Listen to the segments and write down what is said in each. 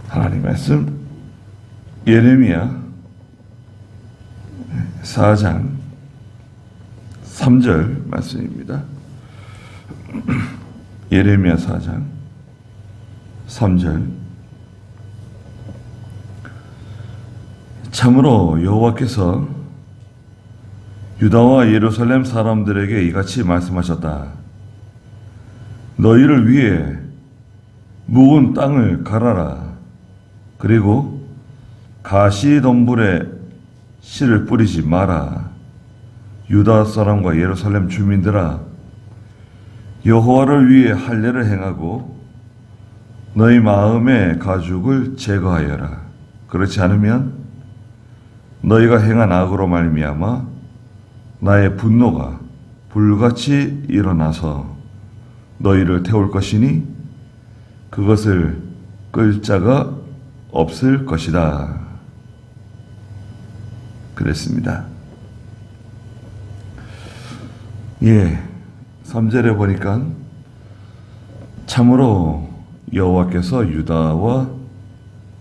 하나님 말씀 예레미야 4장 3절 말씀입니다. 예레미야 4장 3절. 참으로 여호와께서 유다와 예루살렘 사람들에게 이같이 말씀하셨다. 너희를 위해 묵은 땅을 갈아라. 그리고 가시덤불에 씨를 뿌리지 마라. 유다 사람과 예루살렘 주민들아, 여호와를 위해 할례를 행하고 너희 마음의 가죽을 제거하여라. 그렇지 않으면 너희가 행한 악으로 말미암아 나의 분노가 불같이 일어나서 너희를 태울 것이니 그것을 끌 자가 없을 것이다. 그랬습니다. 3절에 보니까 참으로 여호와께서 유다와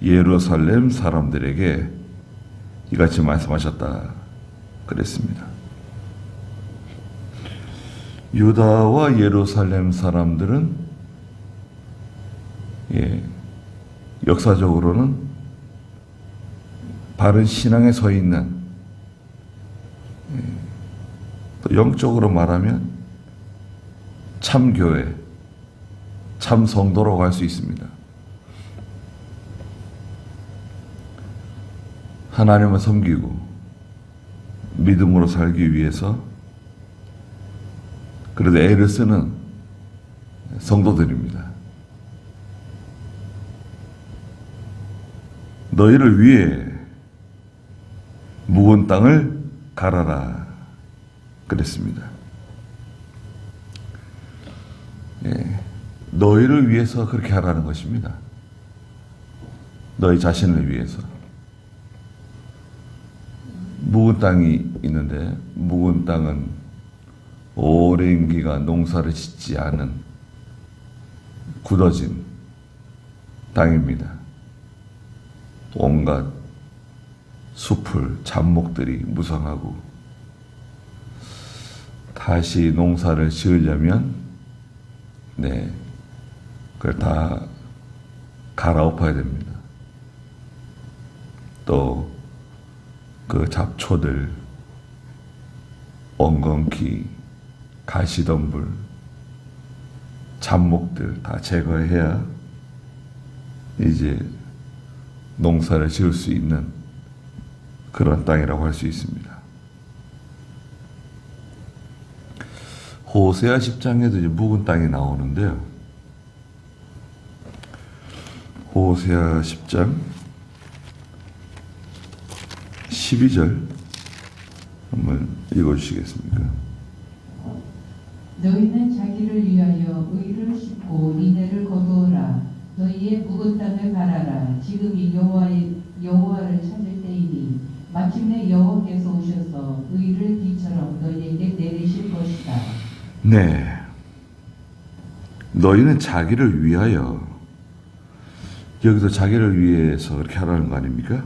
예루살렘 사람들에게 이같이 말씀하셨다. 그랬습니다. 유다와 예루살렘 사람들은 역사적으로는 바른 신앙에 서 있는, 또 영적으로 말하면 참교회, 참성도라고 할 수 있습니다. 하나님을 섬기고 믿음으로 살기 위해서 그래도 애를 쓰는 성도들입니다. 너희를 위해 묵은 땅을 갈아라. 그랬습니다. 너희를 위해서 그렇게 하라는 것입니다. 너희 자신을 위해서. 묵은 땅이 있는데, 묵은 땅은 오랜 기간 농사를 짓지 않은 굳어진 땅입니다. 온갖 숲을, 잡목들이 무성하고, 다시 농사를 지으려면 그걸 다 갈아엎어야 됩니다. 또 그 잡초들, 엉겅퀴, 가시덤불, 잡목들 다 제거해야 이제 농사를 지을 수 있는 그런 땅이라고 할 수 있습니다. 호세아 10장에도 이제 묵은 땅이 나오는데요. 호세아 10장 12절 한번 읽어주시겠습니까? 너희는 자기를 위하여 의를 싣고 인애를 거두어라. 너희의 묵은 땅을 갈아라. 지금이 여호와를 찾을 때이니 마침내 여호와께서 오셔서 의를 비처럼 너희에게 내리실 것이다. 너희는 자기를 위하여, 여기서 자기를 위해서 그렇게 하라는 거 아닙니까?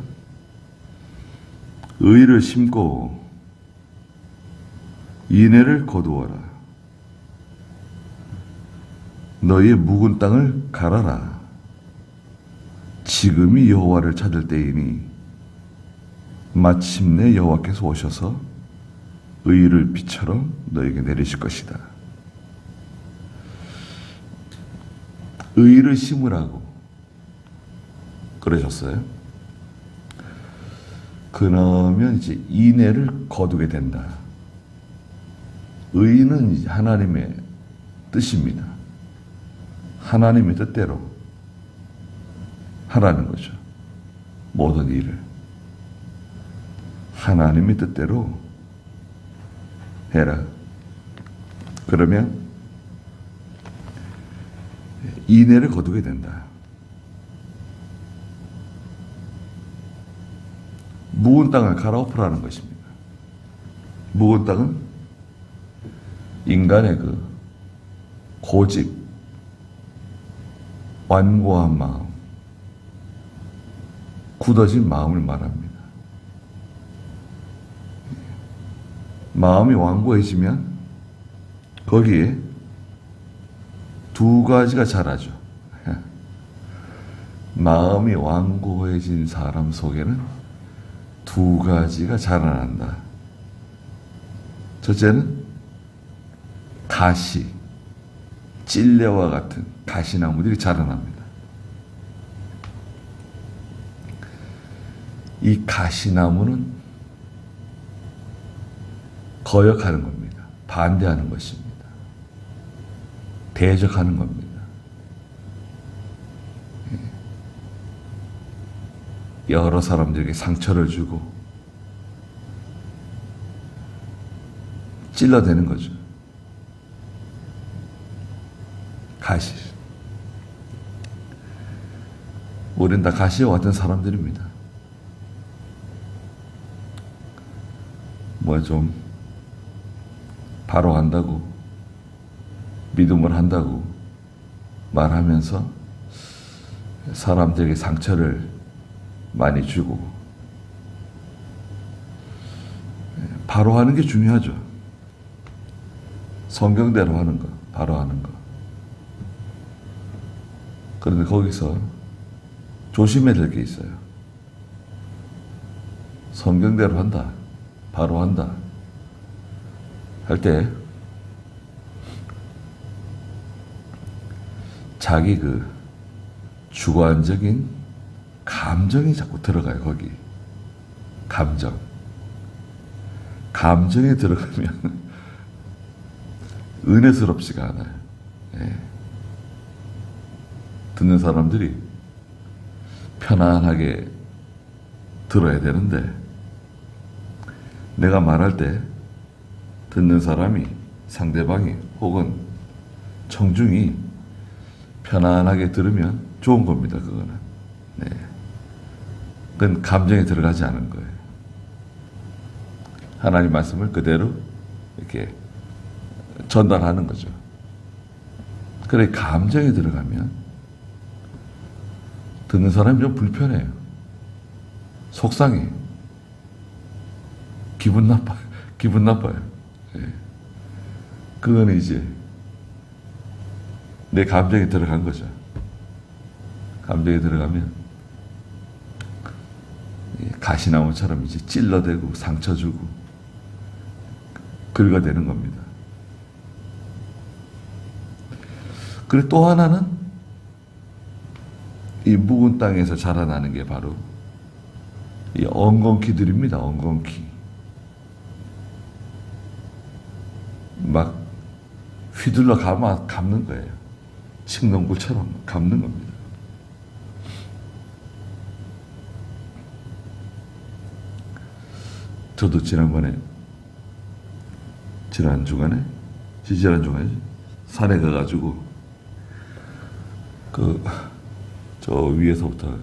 의를 심고 인애를 거두어라. 너희의 묵은 땅을 갈아라. 지금이 여호와를 찾을 때이니 마침내 여호와께서 오셔서 의를 비처럼 너에게 내리실 것이다. 의를 심으라고 그러셨어요. 그러면 이제 인애를 거두게 된다. 의는 이제 하나님의 뜻입니다. 하나님의 뜻대로 하라는 거죠. 모든 일을 하나님의 뜻대로 해라. 그러면 인애를 거두게 된다. 묵은 땅을 갈아엎으라는 것입니다. 묵은 땅은 인간의 그 고집, 완고한 마음, 굳어진 마음을 말합니다. 마음이 완고해지면 거기에 두 가지가 자라죠. 마음이 완고해진 사람 속에는 두 가지가 자라난다. 첫째는 가시, 찔레와 같은 가시나무들이 자라납니다. 이 가시나무는 거역하는 겁니다. 반대하는 것입니다. 대적하는 겁니다. 여러 사람들에게 상처를 주고 찔러대는 거죠. 가시. 우린 다 가시와 같은 사람들입니다. 뭐 좀 바로 한다고, 믿음을 한다고 말하면서 사람들에게 상처를 많이 주고, 바로 하는 게 중요하죠. 성경대로 하는 거, 바로 하는 거. 그런데 거기서 조심해야 될 게 있어요. 성경대로 한다, 바로 한다 할 때 자기 그 주관적인 감정이 자꾸 들어가요. 거기 감정에 들어가면 은혜스럽지가 않아요. 예. 듣는 사람들이 편안하게 들어야 되는데, 내가 말할 때 듣는 사람이, 상대방이 혹은 청중이 편안하게 들으면 좋은 겁니다. 그거는. 네. 그건 감정에 들어가지 않은 거예요. 하나님 말씀을 그대로 이렇게 전달하는 거죠. 그래, 감정에 들어가면 듣는 사람이 좀 불편해요. 속상해. 기분 나빠요. 예. 그건 이제 내 감정에 들어간 거죠. 감정에 들어가면 가시나무처럼 이제 찔러대고 상처 주고 긁어대는 겁니다. 그리고 또 하나는 이 묵은 땅에서 자라나는 게 바로 이 엉겅퀴들입니다. 엉겅퀴. 막 휘둘러 감는 거예요. 식농구처럼 감는 겁니다. 저도 지난 주간에 산에 가가지고 저 위에서부터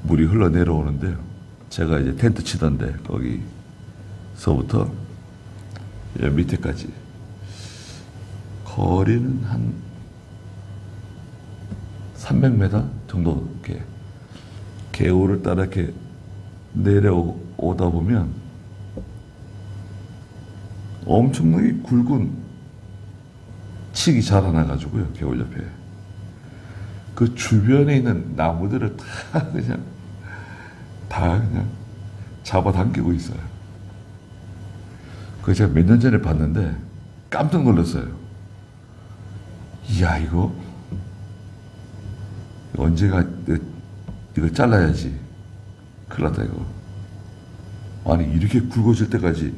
물이 흘러 내려오는데요. 제가 이제 텐트 치던데 거기서부터 밑에까지 거리는 한 300m 정도 이렇게 개울을 따라 이렇게 내려오다 보면 엄청나게 굵은 칡이 자라나가지고요. 개울 옆에 그 주변에 있는 나무들을 다 그냥 잡아당기고 있어요. 그 제가 몇 년 전에 봤는데 깜짝 놀랐어요. 이야, 이거 언제가 이거 잘라야지. 큰일 났다 이거. 아니 이렇게 굵어질 때까지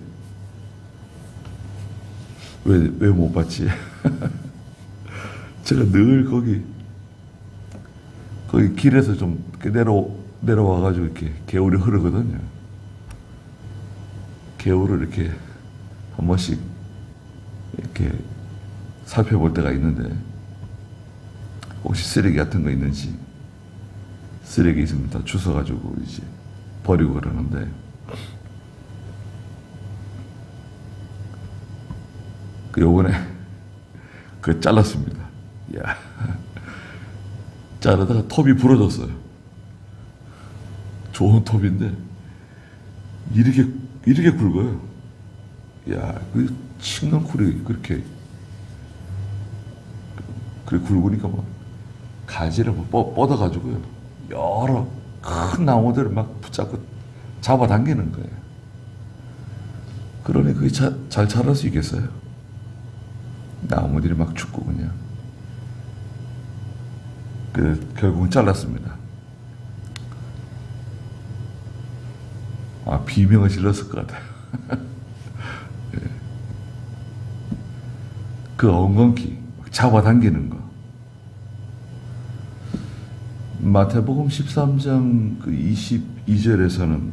왜 못 봤지? 제가 늘 거기 길에서 좀 내려와가지고 이렇게 개울이 흐르거든요. 개울을 이렇게 한 번씩 이렇게 살펴볼 때가 있는데, 혹시 쓰레기 같은 거 있는지, 쓰레기 있으면 다 주워가지고 이제 버리고 그러는데, 요번에 잘랐습니다. 야, 자르다가 톱이 부러졌어요. 좋은 톱인데 이렇게 굵어요. 야, 그 칡넝쿨이 그렇게 굵으니까 막 가지를 뻗어가지고요. 여러 큰 나무들을 막 붙잡고 잡아당기는 거예요. 그러니 그게 잘 자랄 수 있겠어요? 나무들이 막 죽고 그냥. 결국은 잘랐습니다. 비명을 질렀을 것 같아요. 예. 그 엉겅퀴, 잡아당기는 거. 마태복음 13장 22절에서는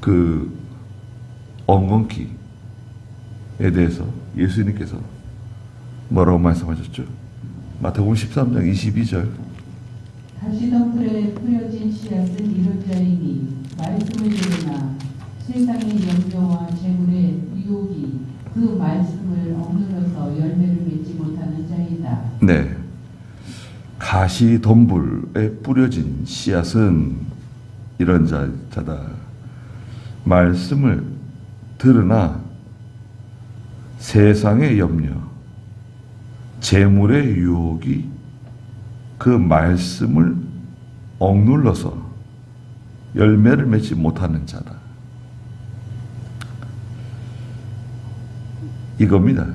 그 엉겅퀴에 대해서 예수님께서 뭐라고 말씀하셨죠? 마태복음 13장 22절. 가시덤불에 뿌려진 씨앗은 이런 자이니 말씀을 들으나 세상의 염려와 재물의 유혹이 그 말씀을 억눌러서 열매를 맺지 못하는 자이다. 네. 가시덤불에 뿌려진 씨앗은 이런 자다. 말씀을 들으나 세상의 염려, 재물의 유혹이 그 말씀을 억눌러서 열매를 맺지 못하는 자다. 이겁니다.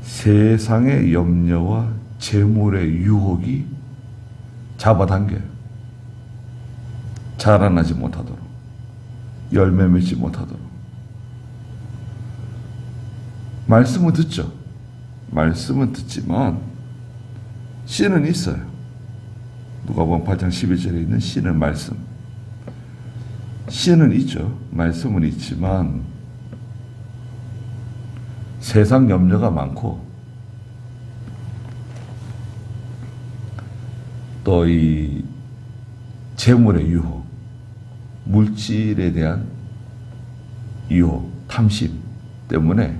세상의 염려와 재물의 유혹이 잡아당겨요. 자라나지 못하도록, 열매 맺지 못하도록. 말씀은 듣죠. 말씀은 듣지만 씨는 있어요. 누가복음 8장 11절에 있는 씨는 말씀. 씨는 있죠. 말씀은 있지만 세상 염려가 많고 또 이 재물의 유혹, 물질에 대한 유혹, 탐심 때문에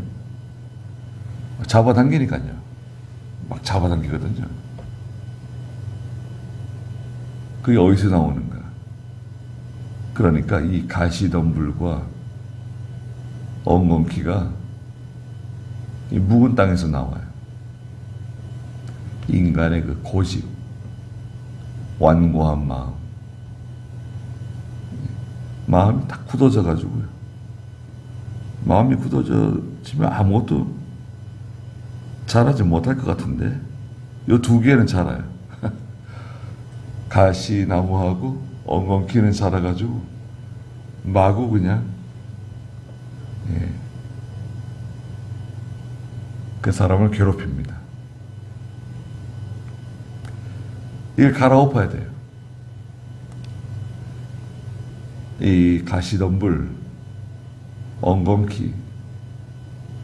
잡아당기니까요. 막 잡아당기거든요. 그게 어디서 나오는가? 그러니까 이 가시덤불과 엉겅퀴가 이 묵은 땅에서 나와요. 인간의 그 고집, 완고한 마음이 다 굳어져 가지고요. 마음이 굳어지면 아무것도 자라지 못할 것 같은데 이 두 개는 자라요. 가시나무하고 엉겅퀴는 자라가지고 마구 그냥 그 사람을 괴롭힙니다. 이걸 갈아엎어야 돼요. 이 가시덤불, 엉겅퀴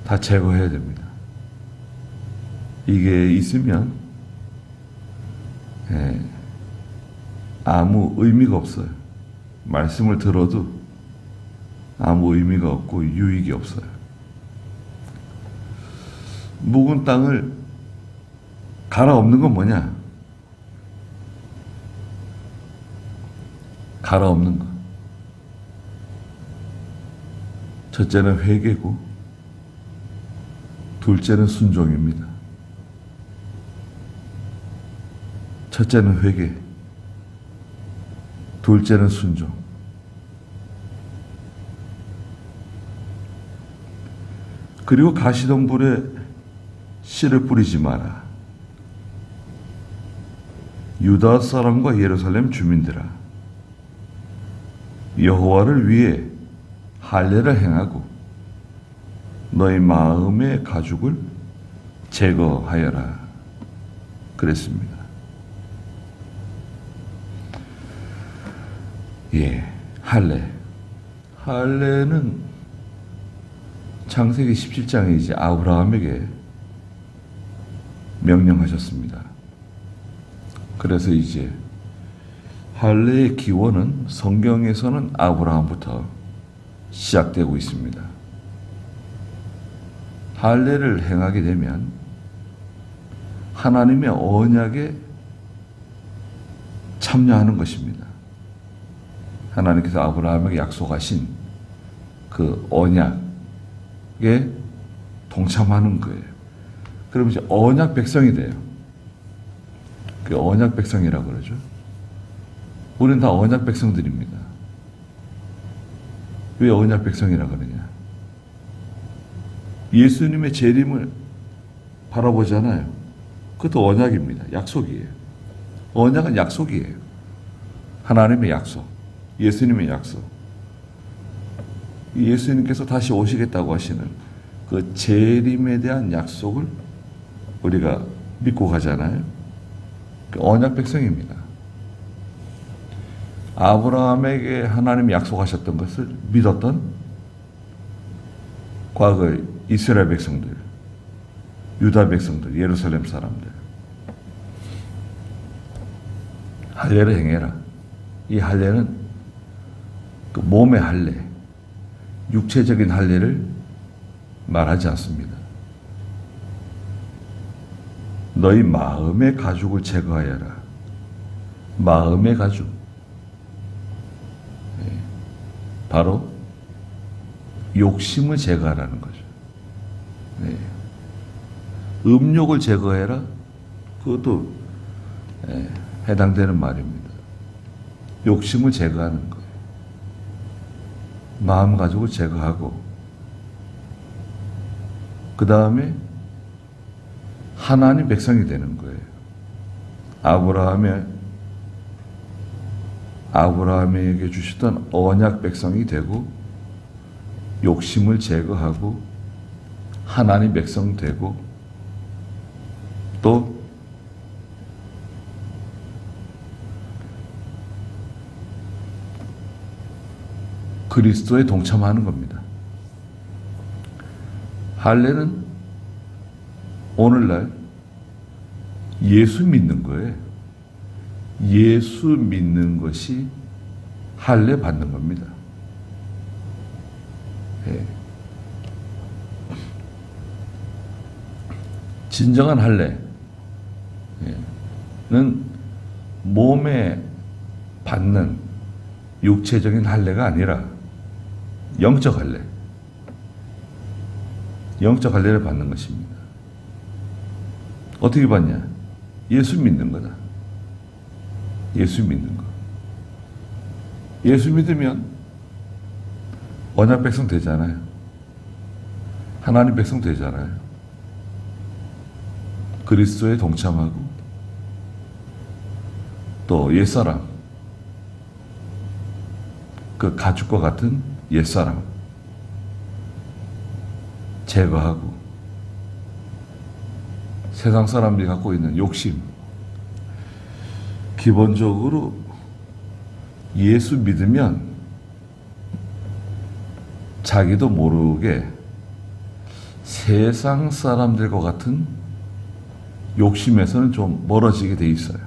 다 제거해야 됩니다. 이게 있으면 아무 의미가 없어요. 말씀을 들어도 아무 의미가 없고 유익이 없어요. 묵은 땅을 갈아엎는 건 뭐냐? 갈아엎는 것. 첫째는 회개고, 둘째는 순종입니다. 첫째는 회개, 둘째는 순종. 그리고 가시덤불에 씨를 뿌리지 마라. 유다 사람과 예루살렘 주민들아, 여호와를 위해 할례를 행하고 너희 마음의 가죽을 제거하여라. 그랬습니다. 할례. 할례는 창세기 17장에 이제 아브라함에게 명령하셨습니다. 그래서 이제 할례의 기원은 성경에서는 아브라함부터 시작되고 있습니다. 할례를 행하게 되면 하나님의 언약의 참여하는 것입니다. 하나님께서 아브라함에게 약속하신 그 언약에 동참하는 거예요. 그럼 이제 언약 백성이 돼요. 그 언약 백성이라고 그러죠. 우리는 다 언약 백성들입니다. 왜 언약 백성이라고 그러냐? 예수님의 재림을 바라보잖아요. 그것도 언약입니다. 약속이에요. 언약은 약속이에요. 하나님의 약속, 예수님의 약속. 예수님께서 다시 오시겠다고 하시는 그 재림에 대한 약속을 우리가 믿고 가잖아요. 그 언약 백성입니다. 아브라함에게 하나님이 약속하셨던 것을 믿었던 과거 이스라엘 백성들, 유다 백성들, 예루살렘 사람들. 할례를 행해라. 이 할례는 그 몸의 할례, 육체적인 할례를 말하지 않습니다. 너희 마음의 가죽을 제거하여라. 마음의 가죽. 바로 욕심을 제거하라는 거죠. 네. 음욕을 제거해라. 그것도 해당되는 말입니다. 욕심을 제거하는 거예요. 마음 가죽을 제거하고 그 다음에 하나님 백성이 되는 거예요. 아브라함에게 주시던 언약 백성이 되고 욕심을 제거하고 하나님 백성 되고 또 그리스도에 동참하는 겁니다. 할례는 오늘날 예수 믿는 거예요. 예수 믿는 것이 할례 받는 겁니다. 네. 진정한 할례는 몸에 받는 육체적인 할례가 아니라 영적 할례, 영적 할례를 받는 것입니다. 어떻게 받냐? 예수 믿는 거다. 예수 믿는 거. 예수 믿으면 언약 백성 되잖아요. 하나님 백성 되잖아요. 그리스도에 동참하고 또 옛사람, 그 가죽과 같은 옛사람 제거하고 세상 사람들이 갖고 있는 욕심, 기본적으로 예수 믿으면 자기도 모르게 세상 사람들과 같은 욕심에서는 좀 멀어지게 돼 있어요.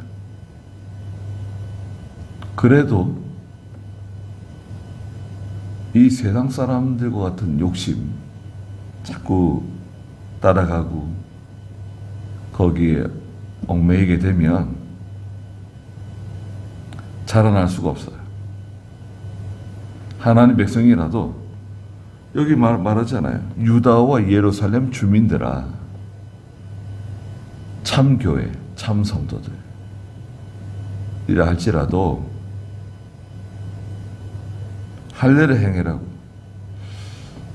그래도 이 세상 사람들과 같은 욕심 자꾸 따라가고 거기에 얽매이게 되면 자라날 수가 없어요. 하나님 백성이라도 여기 말하잖아요. 유다와 예루살렘 주민들아, 참 교회, 참 성도들 이라 할지라도 할례를 행해라고.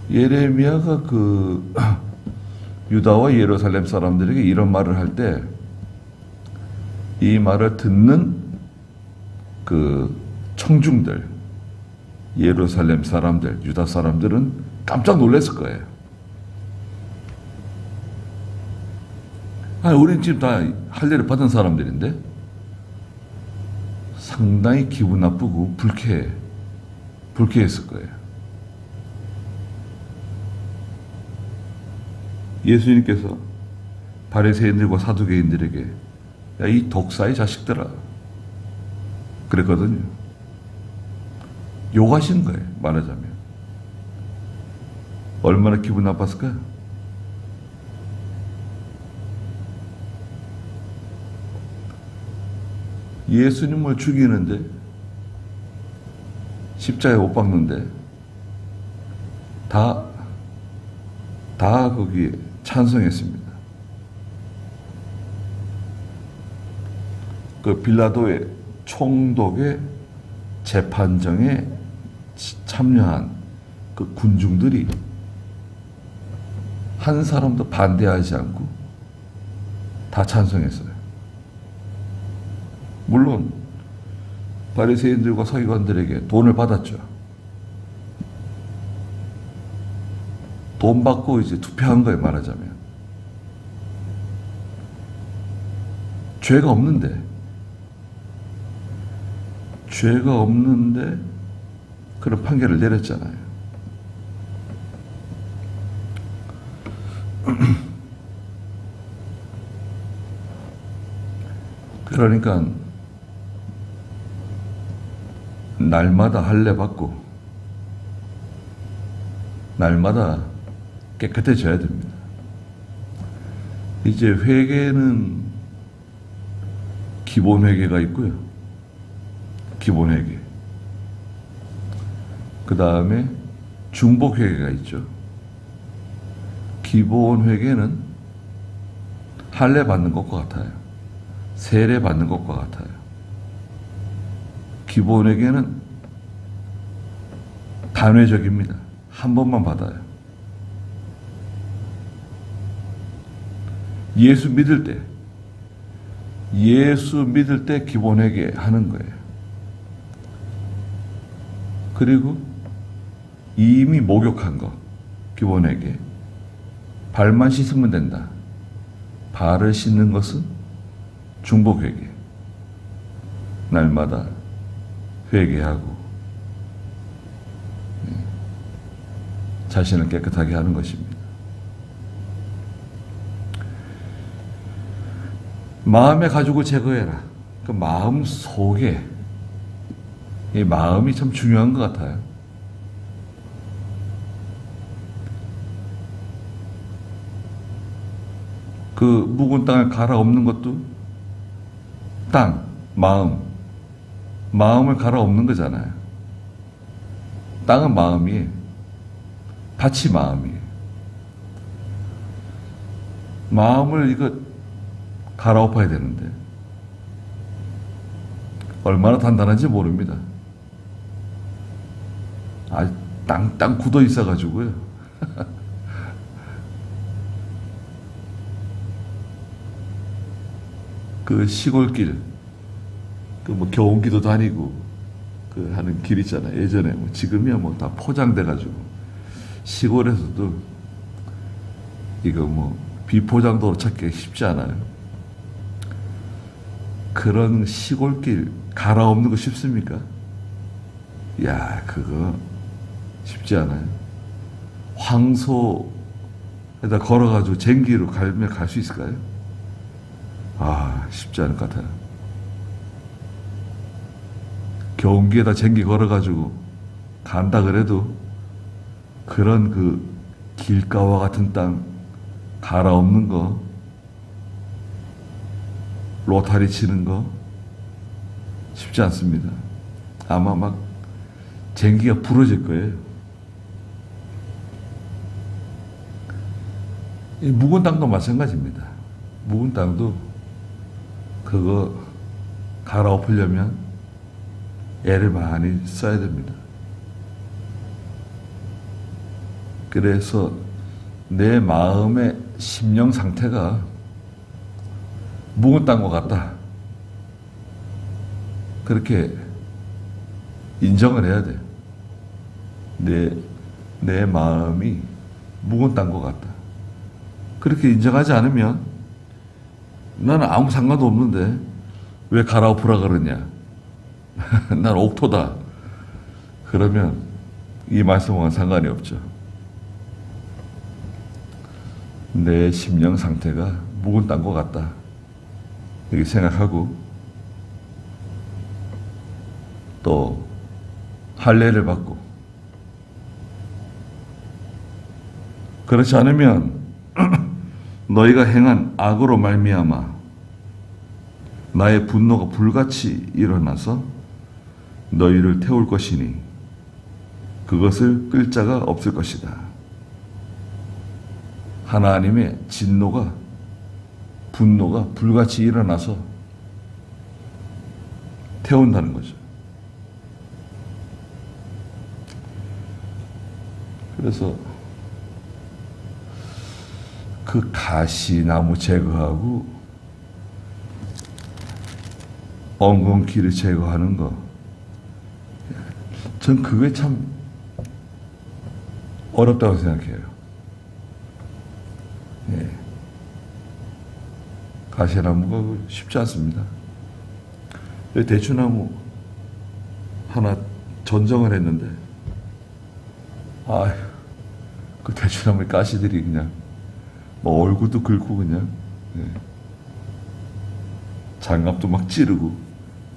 예레미야가 그 유다와 예루살렘 사람들에게 이런 말을 할 때 이 말을 듣는 그 청중들, 예루살렘 사람들, 유다 사람들은 깜짝 놀랐을 거예요. 아니, 우린 지금 다 할례를 받은 사람들인데 상당히 기분 나쁘고 불쾌했을 거예요. 예수님께서 바리새인들과 사두개인들에게 야, 이 독사의 자식들아 그랬거든요. 욕하신 거예요, 말하자면. 얼마나 기분 나빴을까요? 예수님을 죽이는데, 십자가에 못 박는데 다 거기에 찬성했습니다. 그 빌라도의 총독의 재판정에 참여한 그 군중들이 한 사람도 반대하지 않고 다 찬성했어요. 물론 바리새인들과 서기관들에게 돈을 받았죠. 돈 받고 이제 투표한 거예요, 말하자면. 죄가 없는데 그런 판결을 내렸잖아요. 그러니까 날마다 할례 받고 날마다 깨끗해져야 됩니다. 이제 회개는 기본 회개가 있고요. 기본 회개. 그 다음에 중복 회개가 있죠. 기본 회개는 할례 받는 것과 같아요. 세례 받는 것과 같아요. 기본 회개는 단회적입니다. 한 번만 받아요. 예수 믿을 때 기본 회개 하는 거예요. 그리고 이미 목욕한 거, 기본 회개. 발만 씻으면 된다. 발을 씻는 것은 중복 회개. 날마다 회개하고 자신을 깨끗하게 하는 것입니다. 마음의 가죽을 제거해라. 그 마음 속에, 이 마음이 참 중요한 것 같아요. 그 묵은 땅을 갈아엎는 것도 마음을 갈아엎는 거잖아요. 땅은 마음이에요. 밭이 마음이에요. 마음을 이거 갈아엎어야 되는데 얼마나 단단한지 모릅니다. 땅 굳어 있어가지고요. 그 시골길, 그 뭐 경운기도 다니고 그 하는 길 있잖아요. 예전에 지금이야 뭐 다 포장돼가지고 시골에서도 이거 뭐 비포장도로 찾기 쉽지 않아요. 그런 시골길 갈아엎는 거 쉽습니까? 야, 그거 쉽지 않아요. 황소에다 걸어가지고 쟁기로 갈면 갈 수 있을까요? 쉽지 않을 것 같아요. 경운기에다 쟁기 걸어가지고 간다 그래도 그런 그 길가와 같은 땅 갈아엎는 거, 로타리 치는 거 쉽지 않습니다. 아마 막 쟁기가 부러질 거예요. 이 묵은 땅도 마찬가지입니다. 묵은 땅도 그거 갈아엎으려면 애를 많이 써야 됩니다. 그래서 내 마음의 심령 상태가 묵은 땅과 같다. 그렇게 인정을 해야 돼. 내 마음이 묵은 땅과 같다. 그렇게 인정하지 않으면 나는 아무 상관도 없는데 왜 갈아엎으라 그러냐. 난 옥토다. 그러면 이 말씀과는 상관이 없죠. 내 심령 상태가 묵은 땅과 같다. 이렇게 생각하고 또 할례를 받고 그렇지 않으면 너희가 행한 악으로 말미암아 나의 분노가 불같이 일어나서 너희를 태울 것이니 그것을 끌 자가 없을 것이다. 하나님의 진노가, 분노가 불같이 일어나서 태운다는 거죠. 그래서 그 가시나무 제거하고 엉겅퀴를 제거하는 거, 전 그게 참 어렵다고 생각해요. 예. 가시나무가 쉽지 않습니다. 대추나무 하나 전정을 했는데, 아휴, 그 대추나무의 가시들이 그냥 뭐 얼굴도 긁고 그냥, 예. 장갑도 막 찌르고,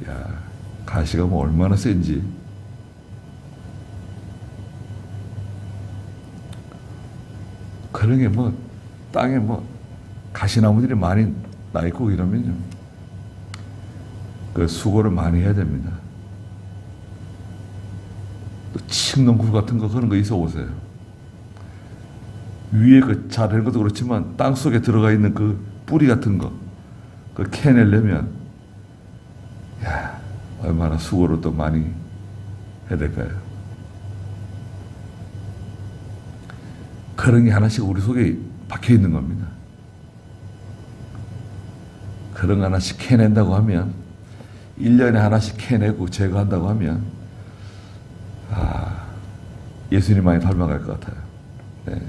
야, 가시가 뭐 얼마나 센지. 그런 게 뭐 땅에 뭐 가시나무들이 많이 나 있고 이러면요, 그 수고를 많이 해야 됩니다. 또 칡농쿨 같은 거 그런 거 있어 보세요. 위에 그 자르는 것도 그렇지만 땅 속에 들어가 있는 그 뿌리 같은 거, 그 캐내려면, 야, 얼마나 수고를 또 많이 해야 될까요? 그런 게 하나씩 우리 속에 박혀 있는 겁니다. 그런 거 하나씩 캐낸다고 하면, 1년에 하나씩 캐내고 제거한다고 하면, 아, 예수님 많이 닮아갈 것 같아요. 네.